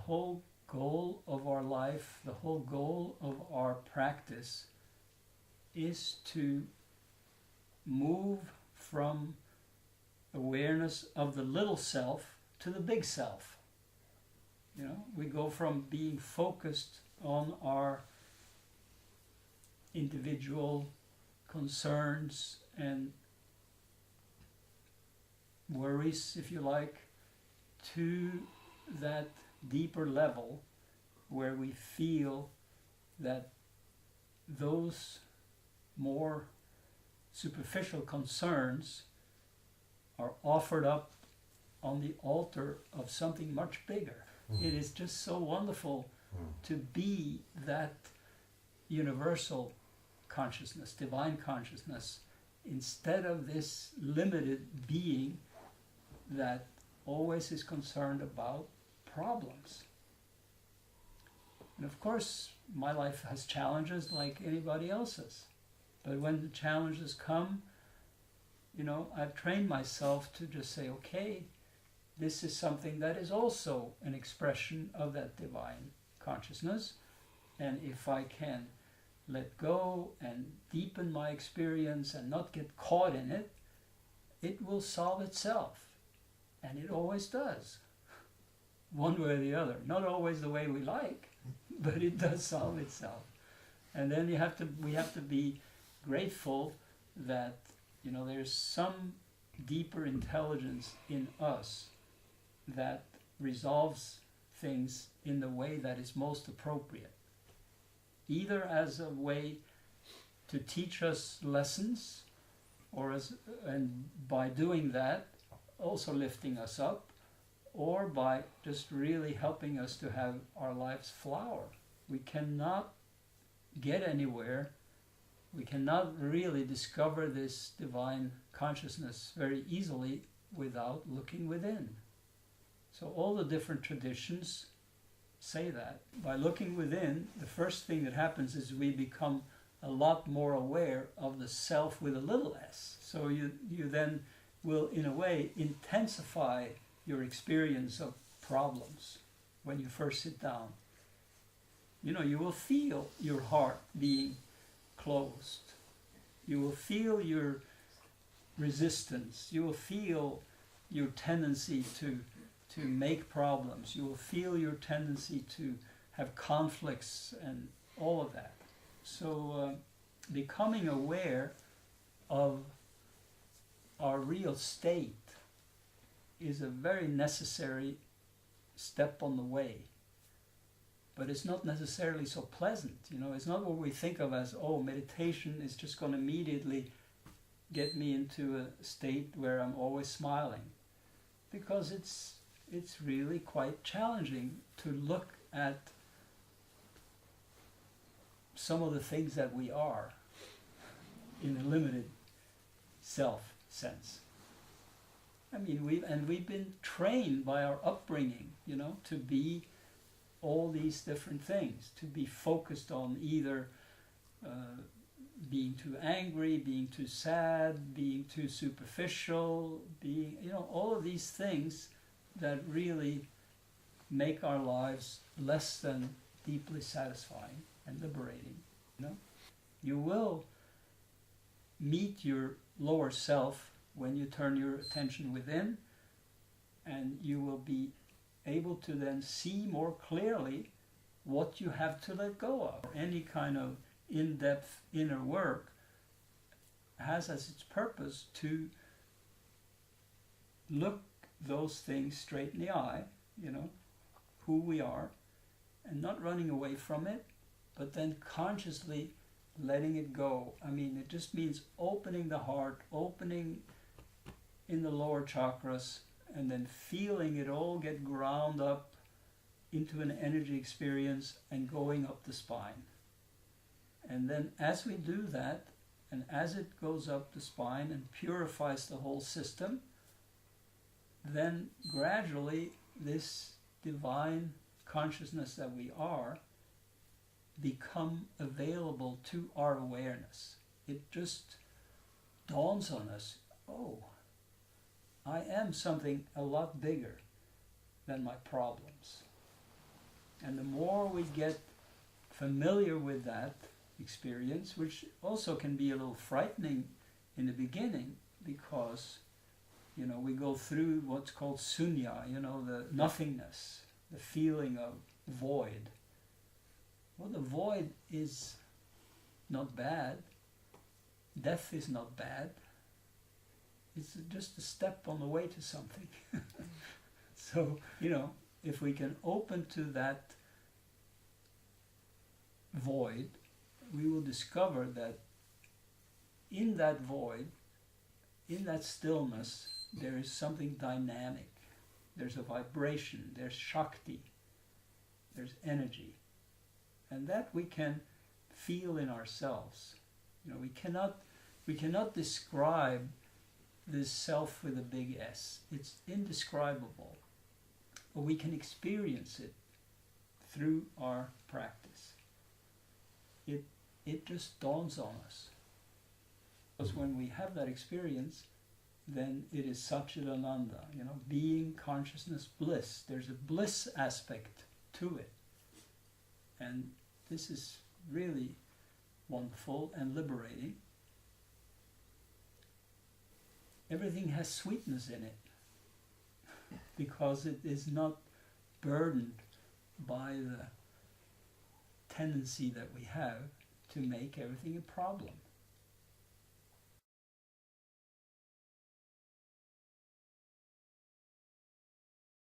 whole goal of our life, the whole goal of our practice is to move from awareness of the little self to the big self. You know, we go from being focused on our individual concerns and worries, if you like, to that deeper level where we feel that those more superficial concerns are offered up on the altar of something much bigger. It is just so wonderful to be that universal consciousness, divine consciousness, instead of this limited being that always is concerned about problems. And of course, my life has challenges like anybody else's. But when the challenges come, you know, I've trained myself to just say, okay, this is something that is also an expression of that divine consciousness. And if I can let go and deepen my experience and not get caught in it, it will solve itself. And it always does, one way or the other. Not always the way we like, but it does solve itself. And then we have to be grateful that, you know, there's some deeper intelligence in us that resolves things in the way that is most appropriate, either as a way to teach us lessons, and by doing that also lifting us up, or by just really helping us to have our lives flower. We cannot get anywhere, we cannot really discover this divine consciousness very easily without looking within. So all the different traditions say that. By looking within, the first thing that happens is we become a lot more aware of the self with a little s. So you then will, in a way, intensify your experience of problems when you first sit down. You know, you will feel your heart being closed. You will feel your resistance. You will feel your tendency to make problems. You will feel your tendency to have conflicts and all of that. So becoming aware of our real state is a very necessary step on the way. But it's not necessarily so pleasant. You know, it's not what we think of as, oh, meditation is just going to immediately get me into a state where I'm always smiling. Because it's really quite challenging to look at some of the things that we are in a limited self sense. I mean, we've been trained by our upbringing, you know, to be all these different things, to be focused on either being too angry, being too sad, being too superficial, being, you know, all of these things that really make our lives less than deeply satisfying and liberating. You know, you will meet your lower self when you turn your attention within, and you will be able to then see more clearly what you have to let go of. Any kind of in-depth inner work has as its purpose to look those things straight in the eye, you know, who we are, and not running away from it, but then consciously letting it go. I mean, it just means opening the heart, opening in the lower chakras, and then feeling it all get ground up into an energy experience and going up the spine. And then as we do that, and as it goes up the spine and purifies the whole system, then gradually this divine consciousness that we are become available to our awareness. It just dawns on us, oh, I am something a lot bigger than my problems. And the more we get familiar with that experience, which also can be a little frightening in the beginning, because we go through what's called sunya, the nothingness, the feeling of void. Well, the void is not bad. Death is not bad. It's just a step on the way to something. So, if we can open to that void, we will discover that in that void, in that stillness, there is something dynamic. There's a vibration, there's Shakti, there's energy. And that we can feel in ourselves. We cannot describe this self with a big S. It's indescribable. But we can experience it through our practice. It just dawns on us. Because when we have that experience, then it is Satchidananda, being, consciousness, bliss. There's a bliss aspect to it. And this is really wonderful and liberating. Everything has sweetness in it because it is not burdened by the tendency that we have to make everything a problem.